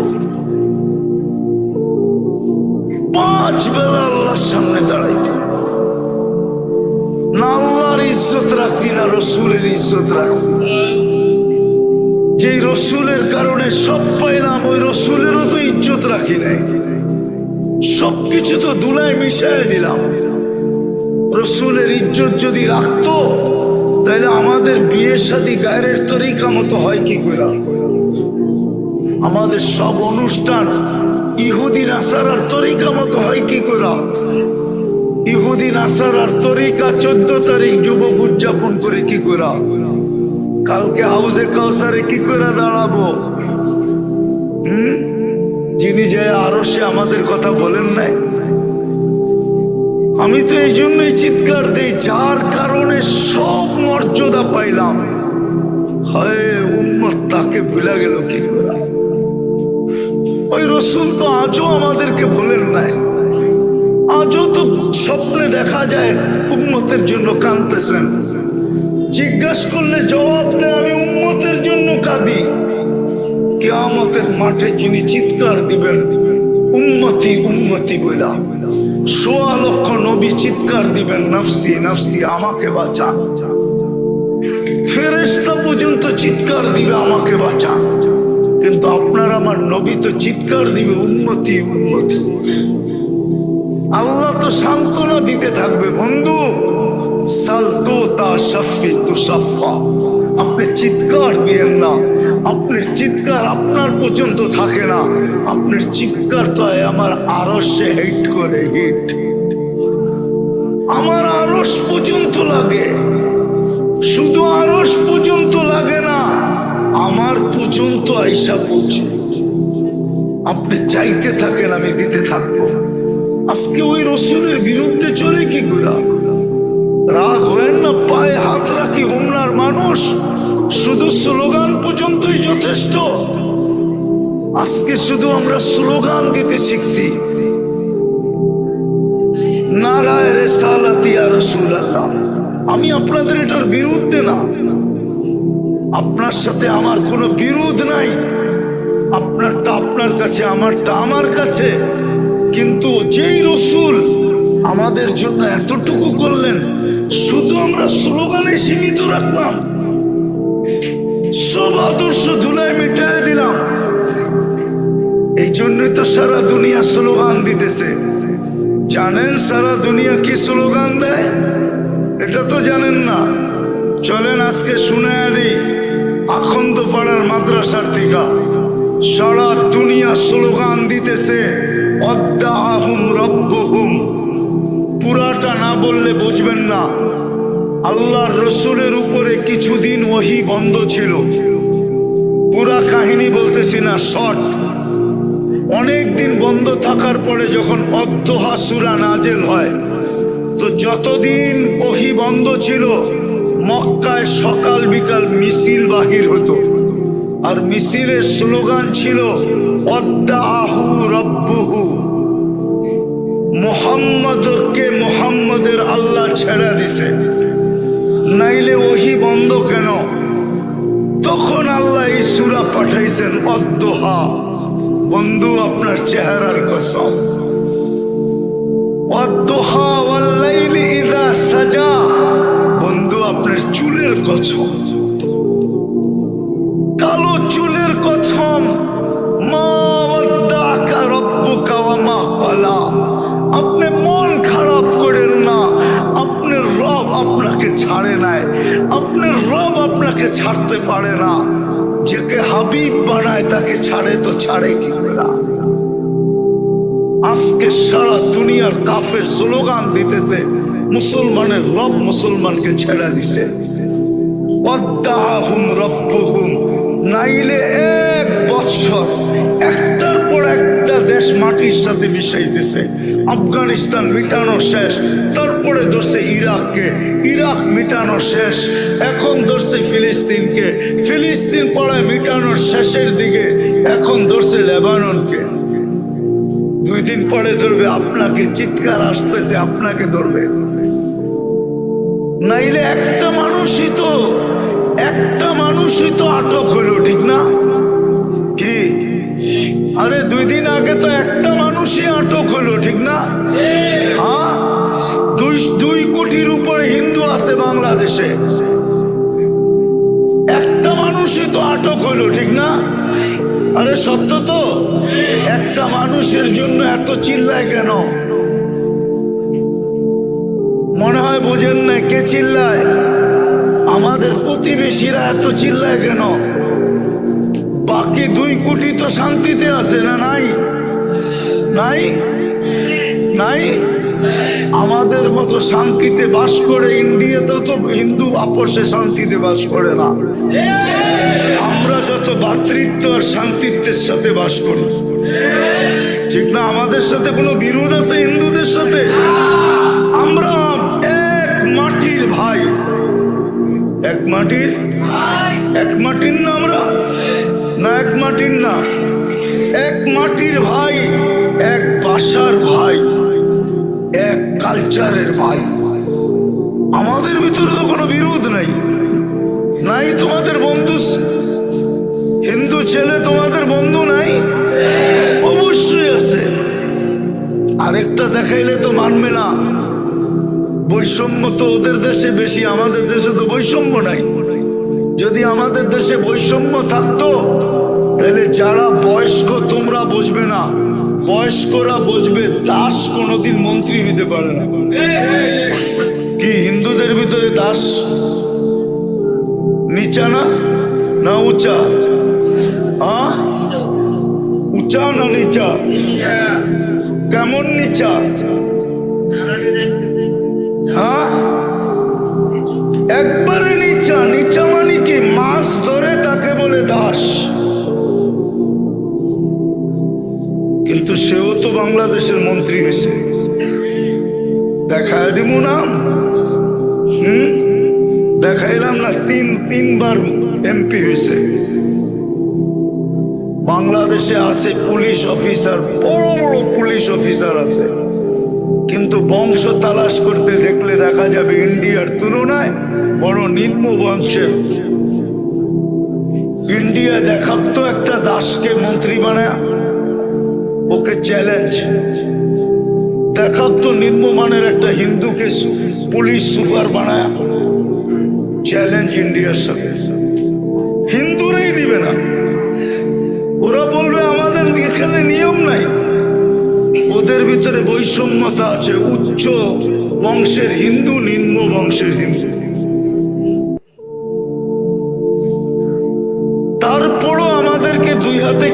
5 বেলা আল্লাহর সামনে দাঁড়াইতো না, আল্লাহর ইজ্জত রাখছি না রসুলের ইজ্জত রাখছি। যে রসুলের কারণে সব পাইলাম, ওই রসুলেরও তো ইজ্জত রাখি নাই। সবকিছু তো ধুলায় মিশাই দিলাম। রসুলের ইজ্জত যদি রাখতো, তাহলে আমাদের বিয়ে শাদী গায়ের তরিকা মতো হয় কি করে? আমাদের সব অনুষ্ঠান ইহুদি নাসারার তরিকা মতো হয় কি করে? ইহুদি নাসারার তরিকা 14 তারিখ যুবক উদযাপন করে কি করে? কালকে হাউজে কাউসারে কি করে দাঁড়াবো? যিনি যায় আরো সে আমাদের কথা বলেন নাই। আমি তো এই জন্যই চিৎকার দিই, যার কারণে সব মর্যাদা পাইলাম, হয় উম্মত তাকে ভুলে গেল কি করে? ওই রসুল তো আজও আমাদেরকে বলেন নাই। আজও তো স্বপ্নে দেখা যায় উম্মতের জন্য কাঁদতেছেন। জিজ্ঞাসা করলে জবাব দেয় আমি উম্মতের জন্য কাঁদি। কিয়ামতের মাঠে যিনি চিৎকার দিবেন উম্মতি উম্মতি বলা, ১৬ লক্ষ নবী চিৎকার দিবেন নফসি নফসি, আমাকে বাঁচান। ফেরেশতা পর্যন্ত চিৎকার দিবে আমাকে বাঁচান, কিন্তু আপনার আমার নবী তো চিৎকার দিবে উম্মতি উম্মতি। আল্লাহ তো সান্ত্বনা দিতে থাকবে, বন্ধু আপনি চিৎকার দিয়েন না, আপনার চিৎকার আপনার পর্যন্ত থাকে না, আপনার চিৎকার তো আমার আরশে হিট করে, হিট আমার আরশ পর্যন্ত লাগে। শুধু আরশ পর্যন্ত লাগে না, আমার পর্যন্ত আইসা পৌঁছে। আপনি চাইতে থাকেন, আমি দিতে থাকবো। আজকে ওই রসুলের বিরুদ্ধে চলে কি করে? রাগ হয় না, পায়ে হাত রাখি হুমনার মানুষ, শুধু স্লোগান পর্যন্তই যথেষ্ট। আজকে শুধু আমরা স্লোগান দিতে শিখছি, নারায়ে রিসালাত ইয়া রাসূলুল্লাহ। আমি আপনাদের এটার বিরুদ্ধে না, আপনার সাথে আমার কোনো বিরোধ নাই, আপনারটা আপনার কাছে, আমারটা আমার কাছে। কিন্তু যেই রসুল আমাদের জন্য এতটুকু করলেন, শুধু আমরা স্লোগানে সীমিত রাখলাম, সব আদর্শ ধুলায় মিটাই দিলাম। এই জন্যই তো সারা দুনিয়া স্লোগান দিতেছে। জানেন সারা দুনিয়া কি স্লোগান দেয়? এটা তো জানেন না। চলেন আজকে শুনায়া দিই, আখন্দ পাড়ার মাদ্রাসার থেকে সারা দুনিয়া স্লোগান দিতেছে অদ্দাহুম রব্বুহুম। পুরাটা না বললে বুঝবেন না। আল্লাহর রসুলের উপরে কিছুদিন ওহী বন্ধ ছিল, পুরা কাহিনী বলতেছি না, শর্ট। অনেক দিন বন্ধ থাকার পরে যখন অদ্দোহা সূরা নাজেল হয়, তো যতদিন ওহী বন্ধ ছিল মক্কায় সকাল বিকাল মিছিল বাহির হতো, আর মিছিলের স্লোগান ছিল অদ্দাহু রব্বুহু। মুহাম্মদকে মুহাম্মদের আল্লাহ ছেড়ে দিছে, নাইলে ওহী বন্ধ কেন? তখন আল্লাহ এই সূরা পাঠাইছেন অদ্দোহা। বন্ধু আপনার চেহারার কসম, অদ্দোহা ওয়াল লাইলি ইযা সাজা। বন্ধু আপনার চুলের কসম, কালো চুলের কসম। মা ওয়াদ্দাকা রব্বুকা ওয়া মা ক্বালা। আপনি মন খারাপ করেন না, আপনার রব আপনাকে ছাড়ে নাই, আপনার রব আপনাকে ছাড়তে পারে না। যাকে হাবিব বানায় তাকে ছাড়ে তো ছাড়ে কি করে? আজকে সারা দুনিয়ার কাফের স্লোগান দিতেছে মুসলমানের রব মুসলমানকে ছেড়ে দিছে। ওয়াদ্দাহুম রব্বুহুম। নাইলে 1 বছর একটার পর একটা দেশ মাটির সাথে মিশাইতেছে। আফগানিস্তান মিটানো শেষ, তারপরে ধরছে ইরাককে, ইরাক মিটানো শেষ, এখন ধরছে ফিলিস্তিনকে, ফিলিস্তিন পরে মিটানোর শেষের দিকে, এখন ধরছে লেবাননকে। 2 দিন পরে ধরবে আপনাকে, চিৎকার আসতেছে আপনাকে ধরবে। নাইলে একটা মানুষই তো আটক হলো, ঠিক না? কি আরে 2 দিন আগে তো একটা মানুষই আটক হলো, ঠিক না? হ্যাঁ, 2 কোটির উপরে হিন্দু আছে বাংলাদেশে, একটা মানুষই তো আটক হলো, ঠিক না? আরে সত্য তো। একটা মানুষের জন্য এত চিল্লায় কেন? মনে হয় বোঝেন না কে চিল্লায়? আমাদের প্রতিবেশীরা এত চিল্লায় কেন? বাকি 2 কোটি তো শান্তিতে আছে না? নাই নাই নাই আমাদের মতো শান্তিতে বাস করে। ইন্ডিয়াতে তো হিন্দু আপোষে শান্তিতে বাস করে না। আমরা যত ভ্রাতৃত্ব আর শান্তিত্বের সাথে বাস করি, ঠিক না? আমাদের সাথে কোনো বিরোধ আছে হিন্দুদের সাথে? আমরা এক মাটির ভাই, এক মাটির না আমরা, না এক মাটির না, এক মাটির ভাই, এক ভাষার ভাই, এক কালচারের ভাই। আমাদের ভিতরে তো কোনো বিরোধ নাই। নাই তোমাদের বন্ধু? হিন্দু ছেলে তোমাদের বন্ধু নাই? অবশ্যই আছে। আরেকটা দেখাইলে তো মানবে না। বৈষম্য তো ওদের দেশে বেশি, আমাদের দেশে তো বৈষম্য নাই। যদি আমাদের দেশে বৈষম্য থাকতো তাহলে যারা বয়স্ক তোমরা বুঝবে না, বয়স্করা বুঝবে। দাস কোনোদিন মন্ত্রী হইতে পারে না। কি হিন্দুদের ভিতরে দাস নিচা না উঁচা? উঁচা না নিচা? কেমন নিচা? একবারে নিচা। নিচা মানে কি? মাছ ধরে তাকে বলে দাস। কিন্তু সেও তো বাংলাদেশের মন্ত্রী হয়েছে। দেখায় দিব নাম? দেখাইলাম না? তিনবার এমপি হয়েছে। বাংলাদেশে আছে পুলিশ অফিসার, বড় বড় পুলিশ অফিসার আছে, কিন্তু বংশ তালাশ করতে দেখলে দেখা যাবে ইন্ডিয়ার তুলনায় বড় নিম্ন বংশের। ইন্ডিয়া দেখাতো একটা দাসকে মন্ত্রী বানায়, ওকে চ্যালেঞ্জ। দেখাতো নিম্নমানের একটা হিন্দুকে পুলিশ সুপার বানায়, চ্যালেঞ্জ ইন্ডিয়ার সাথে। হিন্দুরাই দিবে না, ওরা বলবে আমাদের এখানে নিয়ম নাই। ওদের ভিতরে বৈষম্যতা আছে। উচ্চ বংশের হিন্দু, নিম্ন বংশের হিন্দু। তারপরও আমাদেরকে দুই হাতে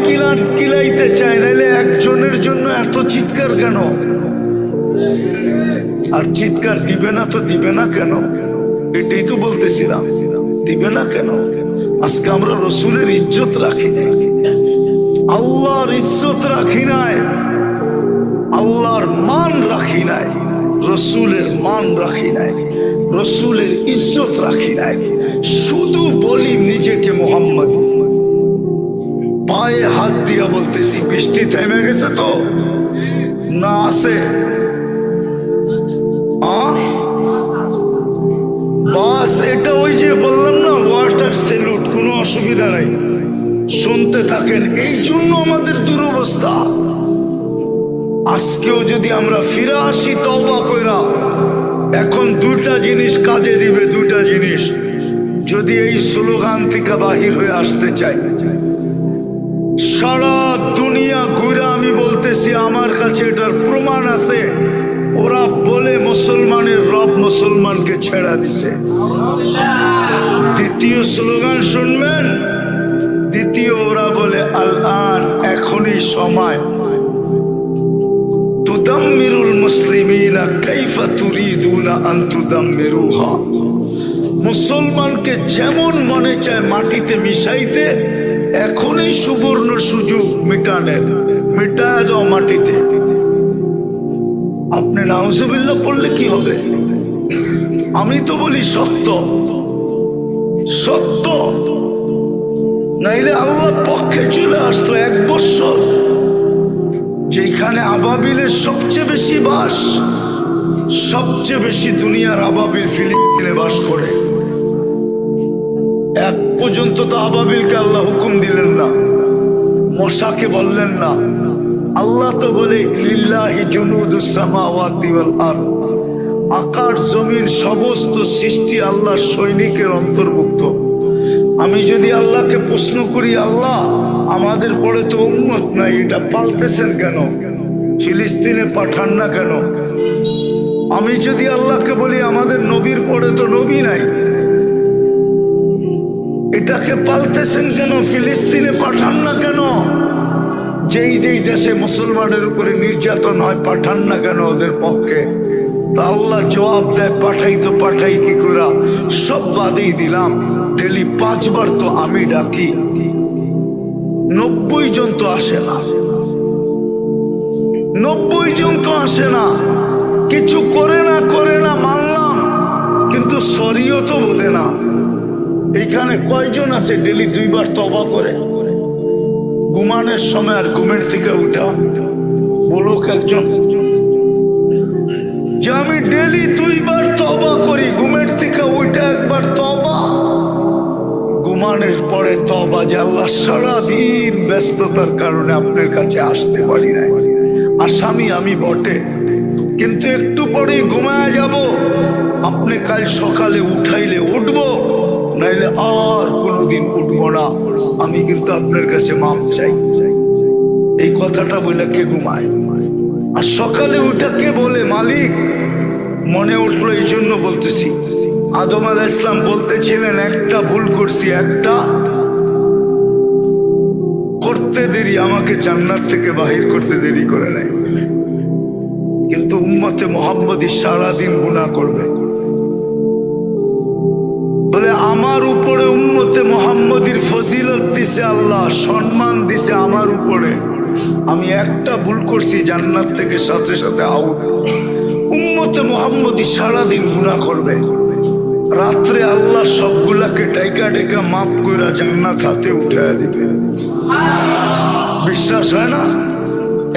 কিলাইতে চায়। নাইলে একজনের জন্য এত চিৎকার কেন? আর চিৎকার দিবে না তো দিবে না কেন? এটাই তো বলতেছিলাম, দিবে না কেন? আজকে আমরা রসুলের ইজ্জত রাখি নাই, আল্লাহর ইজ্জত রাখি নাই, আল্লাহর মান রাখি নাই, রসুলের মান রাখি নাই, রসুলের ইজ্জত রাখি নাই। শুধু বলি নিজেকে মোহাম্মদ। পায়ে হাত দিয়া বলতেছি, বৃষ্টি থেমে গেছে তো না? আছে বাস। এটা ওই যে বললাম না, ওয়াটার সেলুট, কোনো অসুবিধা নাই, শুনতে থাকেন। এই জন্য আমাদের দুরবস্থা। আজকেও যদি আমরা ফিরে আসি তওবা কইরা, এখন দুটা জিনিস কাজে দিবে। দুটা জিনিস যদি এই স্লোগান থেকে বাহির হয়ে আসতে চাই। সারা দুনিয়া ঘুরে আমি বলতেছি, আমার কাছে এটার প্রমাণ আছে। ওরা বলে মুসলমানের রব মুসলমানকে ছেড়া দিছে। দ্বিতীয় স্লোগান শুনবেন। দ্বিতীয় ওরা বলে আল-আন, এখনই সময়। তুদাম্মিরুল মুসলিমিনা কাইফা তুরিদুনা আন তুদাম্মিরুহা। মুসলমানকে যেমন মনে চায় মাটিতে মিশাইতে, এখনই সুবর্ণ সুযোগ মিটানের। মিটায় দাও মাটিতে। আপনি নাউজুবিল্লাহ পড়লে কি হবে? আমি তো বলি সত্য, সত্য। নাইলে আল্লাহ পক্ষে চলে আসতো 1 বছর, যেখানে আবাবিলের সবচেয়ে বেশি বাস, সবচেয়ে বেশি দুনিয়ার আবাবিল ফিলিস্তিনে বাস করে। এক পর্যন্ত তো আবাবিলকে আল্লাহ হুকুম দিলেন না, মশাকে বললেন না। আল্লাহ তো বলে লিল্লাহি জুনুদুস সামাওয়াতি ওয়াল আরদ, আকাশ জমিন সমস্ত সৃষ্টি আল্লাহর সৈনিকের অন্তর্ভুক্ত। আমি যদি আল্লাহকে প্রশ্ন করি, আল্লাহ আমাদের পরে তো উম্মত নাই, এটা পালতেছেন কেন? ফিলিস্তিনে পাঠান না কেন? আমি যদি আল্লাহকে বলি আমাদের নবীর পরে তো নবী নাই, এটাকে পালতেছেন কেন? ফিলিস্তিনে পাঠান না কেন? যেই যেই দেশে মুসলমানের উপরে নির্যাতন হয়, পাঠান না কেন ওদের পক্ষে? তা আল্লাহ জবাব দেয়, পাঠাই তো পাঠাই কি করা? সব বাদেই দিলাম। ডেলি 5 বার তো আমি ডাকি, 90 জন তো আসে না, 90 জন তো আসে না। কিছু করে না মানলাম, কিন্তু সরিও তো বলে না। এইখানে কয়জন আছে ডেলি 2 বার তওবা করে? ঘুমানোর সময় আর ঘুমের থেকে উঠা বলুক একজন যে আমি ডেলি 2 বার তওবা করি, ঘুমের থেকে উঠে একবার তওবা। পরে তওবা যে আল্লাহ সারাদিন ব্যস্ততার কারণে আপনার কাছে আসতে পারি নাই, আসামি আমি বটে, কিন্তু একটু পরেই ঘুমায় যাব, আপনি কাল সকালে উঠাইলে উঠবো, নাইলে আর কোনোদিন উঠবো না, আমি কিন্তু আপনার কাছে মাপ চাই। এই কথাটা বলে কে ঘুমায়? আর সকালে উঠা কে বলে? মালিক। মনে উঠলো এই জন্য বলতেছি, আদম আলাইহিস সালাম বলতেছিলেন একটা ভুল করছি, একটা করতে দেরি, আমাকে জান্নাত থেকে বাহির করতে দেরি করে নাই। কিন্তু উম্মতে মুহাম্মদী সারাদিন গুনাহ করবে, বলে আমার উপরে উম্মতে মুহাম্মদীর ফজিলত দিছে আল্লাহ, সম্মান দিছে আমার উপরে, আমি একটা ভুল করছি জান্নাত থেকে সাথে সাথে আউট। উম্মতে মুহাম্মদী সারাদিন গুনাহ করবে, রাত্রে আল্লাহ সবগুলাকে ডাইকা ডাইকা মাফ কইরা জান্নাত হাতে উঠাইয়া দিবে। বিশ্বাস হয় না?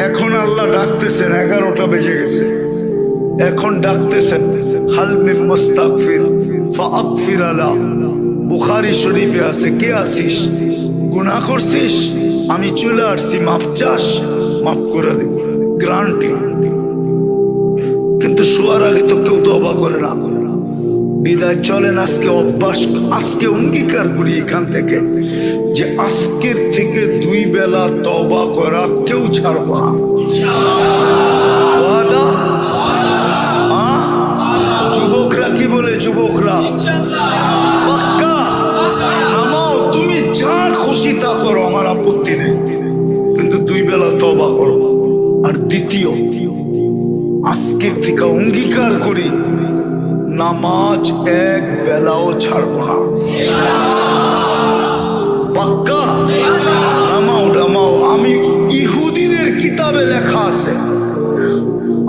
এখন আল্লাহ ডাকতেছেন, 11টা বেজে গেছে, এখন ডাকতেছেন হাল মিন মুস্তাগফির ফাগফির আলা। বুখারী শরীফে আছে, কে আসিস? গুনাহ করছিস, আমি চলে আসছি, মাপ চাস, মাফ করে দেব, গ্যারান্টি। কিন্তু শোয়ার আগে তো কেউ তওবা করে না। বিদায় চলেন আজকে অভ্যাস, আজকে অঙ্গীকার করি এখান থেকে যে আজকের থেকে 2 বেলা তওবা করা কেউ ছাড়ব না। ওয়াদা? যুবকরা কি বলে? যুবকরা পাক্কা? নামাও, তুমি যা খুশি তা করো, আমার আপত্তি নেই, কিন্তু 2 বেলা তওবা করো। আর দ্বিতীয়, আজকের থেকে অঙ্গীকার করি নামাজ 1 বেলাও ছাড়ব না। পাক্কা? নামাও নামাও। আমি ইহুদিদের কিতাবে লেখা আছে,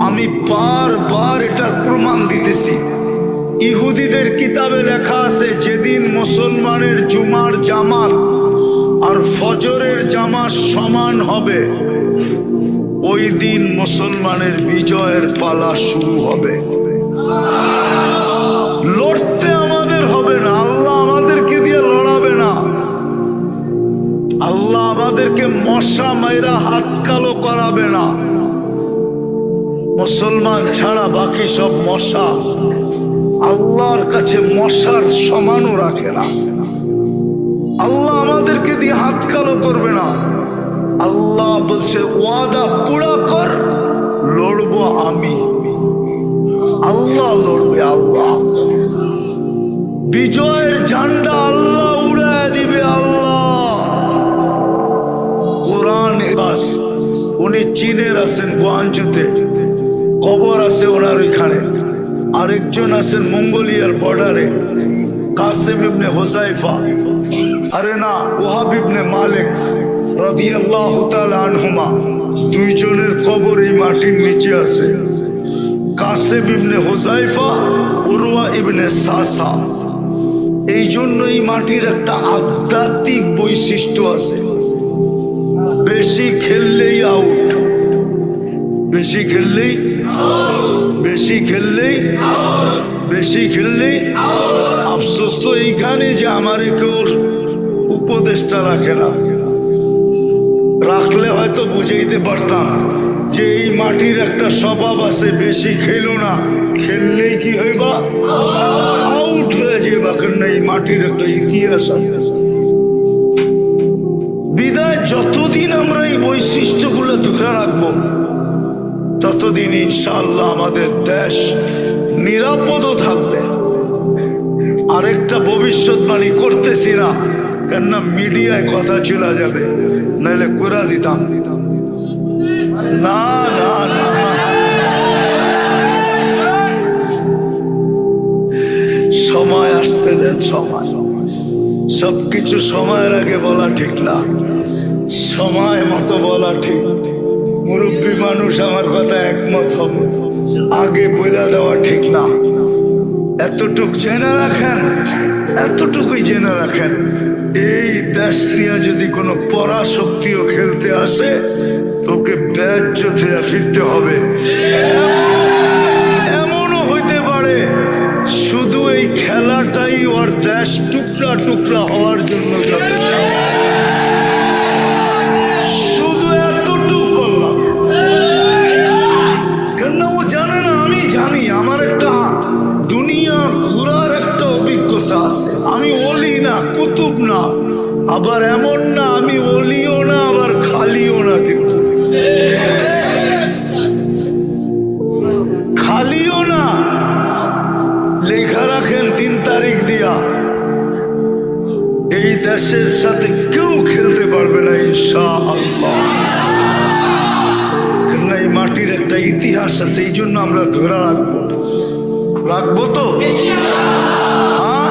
আমি বারবার এটার প্রমাণ দিতেছি। ইহুদিদের কিতাবে লেখা আছে যেদিন মুসলমানের জুমার জামাত আর ফজরের জামাত সমান হবে, ওই দিন মুসলমানের বিজয়ের পালা শুরু হবে। লড়তে আমাদের হবে না, আল্লাহ আমাদেরকে দিয়ে লড়াবে না। আল্লাহ আমাদেরকে মশা মাইরা হাত কালো করাবে না। মুসলমান ছাড়া বাকি সব মশা, আল্লাহর কাছে মশার সমানও রাখে না। আল্লাহ আমাদেরকে দিয়ে হাত কালো করবে না। আল্লাহ বলছে ওয়াদা পুরা কর, লড়বো আমি। আল্লাহ লড়বে, আল্লাহ বিজয়ের ঝান্ডা আল্লাহ উড়ায় দিবে। আল্লাহ কোরআন বাস, উনি চীনের আছেন গুয়াংজুতে, কবর আছে ওনার ওইখানে। আরেকজন আছেন মঙ্গোলিয়ার বর্ডারে, কাসেম ইবনে হুযায়ফা, আরে না ওয়াহাব ইবনে মালিক রাদিয়াল্লাহু তাআলা আনহুমা, 2 জনের কবর এই মাটির নিচে আছে। কাসেম ইবনে হুযায়ফা, উরওয়া ইবনে সাসা। এই জন্য এই মাটির একটা আধ্যাত্মিক বৈশিষ্ট্য আছে, বেশি খেললেই আউট, বেশি খেললেই, বেশি খেললেই, বেশি খেললেই। আফসোস তো এইখানে যে আমারে কেউ উপদেশটা রাখে না, রাখলে হয়তো বুঝাইতে পারতাম যে এই মাটির একটা স্বভাব আছে, বেশি খেলো না, খেললেই কি হইবা? আউট হয়ে যাবা। কেন এই মাটির একটা ইতিহাস আছে। বিদায় যতদিন আমরা এই বৈশিষ্ট্যগুলো ধরে রাখবো, ততদিন ইনশাআল্লাহ আমাদের দেশ নিরাপদও থাকবে। আরেকটা ভবিষ্যৎবাণী করতেছি না, কেননা মিডিয়ায় কথা চলে যাবে, নাহলে করে দিতাম। না না না, সময় আসতে দেন, সময়। সবকিছু সময়ের আগে বলা ঠিক না, সময় মতো বলা ঠিক। মুরব্বী মানুষ আমার কথা একমত হবে, আগে বলে দেওয়া ঠিক না। এতটুক জেনে রাখেন, এতটুকুই জেনে রাখেন, এই দেশ নিয়ে যদি কোনো পরাশক্তিও খেলতে আসে, তোকে বেজ্জত হয়ে ফিরতে হবে। এমনও হইতে পারে শুধু এই খেলাটাই ওর দেশ টুকরা টুকরা হওয়ার জন্য যথেষ্ট। কুতুব না, আবার এমন না আমি ওলিও না আবার খালিও না, কিন্তু খালিও না। লেখা রাখেন 3 তারিখ দিয়া, এই দেশের সাথে কেউ খেলতে পারবে না ইনশাআল্লাহ। কেননা এই মাটির একটা ইতিহাস আছে, এই জন্য আমরা ধরে রাখবো। রাখবো তো? হ্যাঁ,